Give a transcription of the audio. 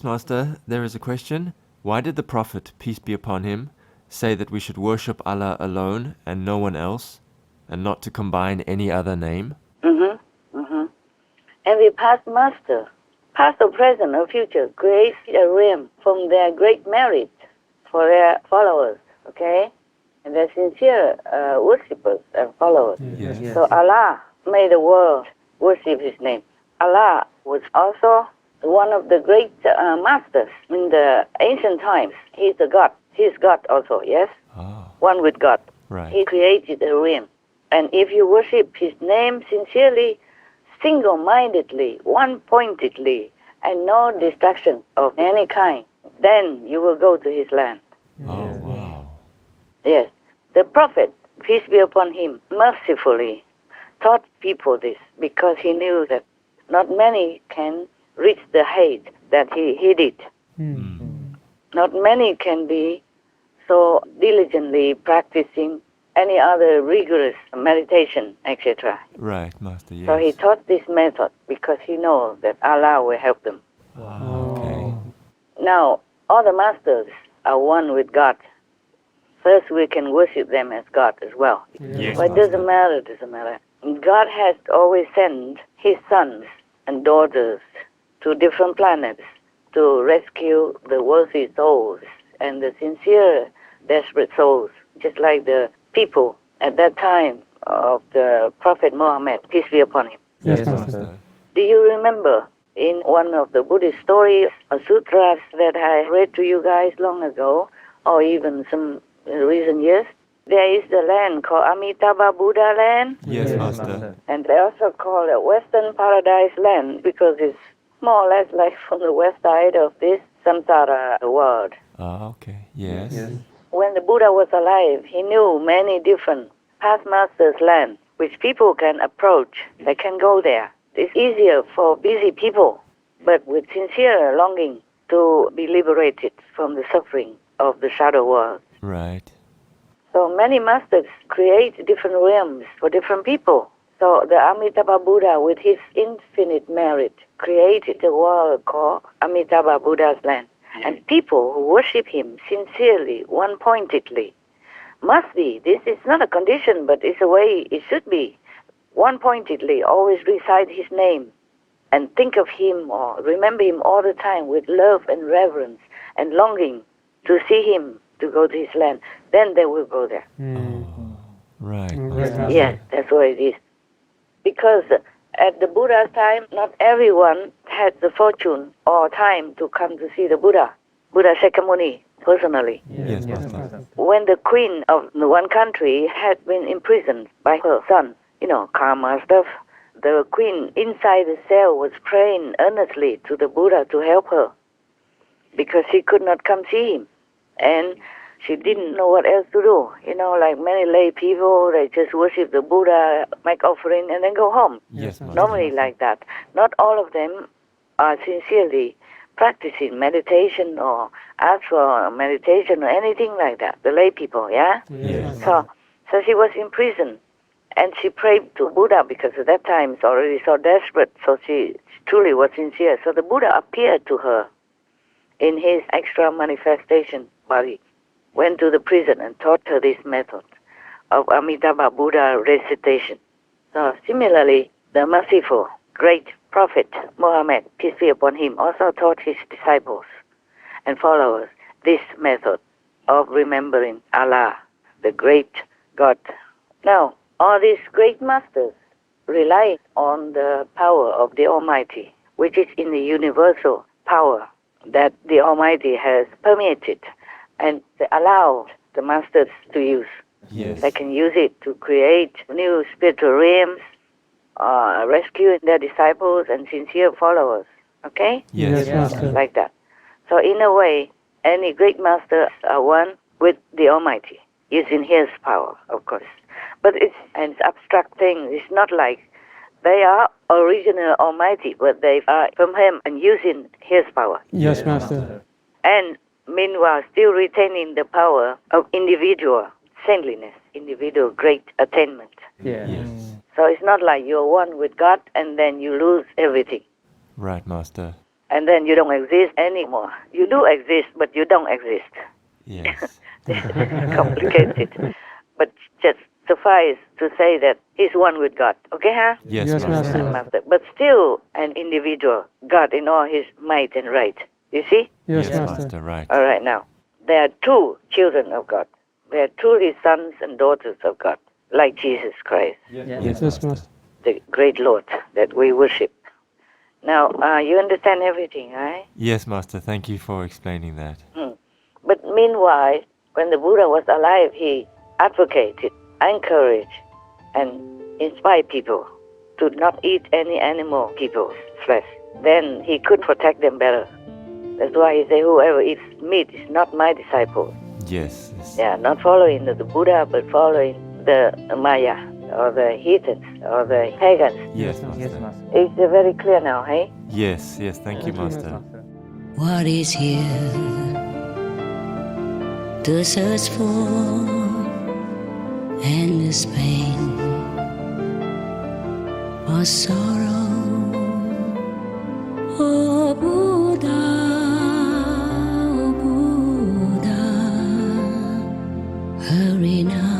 Master, there is a question. Why did the Prophet, peace be upon him, say that we should worship Allah alone and no one else, and not to combine any other name? And the past master, past or present or future, creates a realm from their great merit for their followers, okay? And their sincere worshippers and followers. Yes. So Allah made the world worship His name. Allah was also one of the great masters in the ancient times. He's the God. He's God also, yes? One with God. Right. He created a realm. And if you worship His name sincerely, single-mindedly, one-pointedly, and no distraction of any kind, then you will go to His land. Oh, wow. Yes. The Prophet, peace be upon him, mercifully taught people this because he knew that not many can reach the height that he did. Not many can be so diligently practicing any other rigorous meditation, etc. Right, Master, yes. So he taught this method because he knows that Allah will help them. Okay. Now, all the masters are one with God. First, we can worship them as God as well. Yes, But it doesn't matter. God has always sent His sons and daughters to different planets to rescue the worthy souls and the sincere, desperate souls, just like the people at that time of the Prophet Muhammad, peace be upon him. Yes, Master. Do you remember in one of the Buddhist stories or sutras that I read to you guys long ago, or even some recent years, there is the land called Amitabha Buddha land, Yes, Master. and they also call it Western Paradise land because it's more or less like from the west side of this samsara world. Okay, yes. When the Buddha was alive, he knew many different past masters' land which people can approach. They can go there. It's easier for busy people, but with sincere longing to be liberated from the suffering of the shadow world. Right. So many masters create different realms for different people. So the Amitabha Buddha, with his infinite merit, created a world called Amitabha Buddha's land. And people who worship him sincerely, one-pointedly, must be. This is not a condition, but it's a way it should be. One-pointedly, always recite his name and think of him or remember him all the time with love and reverence and longing to see him, to go to his land. Then they will go there. Right. Yes, that's what it is. Because at the Buddha's time, not everyone had the fortune or time to come to see the Buddha Shakyamuni, personally. Yes, Master. When the queen of the one country had been imprisoned by her son, karma stuff, the queen inside the cell was praying earnestly to the Buddha to help her because she could not come see him. And she didn't know what else to do. Like many lay people, they just worship the Buddha, make offering, and then go home. Yes, Master. Normally like that. Not all of them are sincerely practicing meditation or ask for meditation or anything like that. The lay people, yeah? Yes. So she was in prison, and she prayed to Buddha because at that time it's already so desperate, so she truly was sincere. So the Buddha appeared to her in his extra manifestation body, went to the prison and taught her this method of Amitabha Buddha recitation. So similarly, the merciful, great Prophet Muhammad, peace be upon him, also taught his disciples and followers this method of remembering Allah, the great God. Now, all these great masters rely on the power of the Almighty, which is in the universal power that the Almighty has permeated and allowed the masters to use. Yes. They can use it to create new spiritual realms, rescue their disciples and sincere followers. Okay? Yes, Master. Like that. So in a way, any great master are one with the Almighty, using His power, of course. But it's an abstract thing. It's not like they are original Almighty, but they are from Him and using His power. Yes, Master. And meanwhile, still retaining the power of individual saintliness, individual great attainment. Yes. So it's not like you're one with God and then you lose everything. Right, Master. and then you don't exist anymore. You do exist, but you don't exist. Yes. Complicated. But just suffice to say that he's one with God. Okay, huh? Yes, Yes, Master. Master. But still an individual, God in all his might and right. You see? Yes, Yes, Master. Master, right. All right, now. There are two children of God. They are truly sons and daughters of God, like Jesus Christ, Yes, Yes, Master. Master. the great Lord that we worship. Now, you understand everything, right? Yes, Master, thank you for explaining that. But meanwhile, when the Buddha was alive, he advocated, encouraged, and inspired people to not eat any animal people's flesh. Then he could protect them better. That's why he said, whoever eats meat is not my disciple. Yes, yes. Yeah, not following the Buddha, but following the Maya, or the heathens, or the pagans. Yes, Master. Yes, Master. It's very clear now, hey? Yes, yes, thank you, Master. What is here to search for endless pain or sorrow? Oh Buddha, hurry now.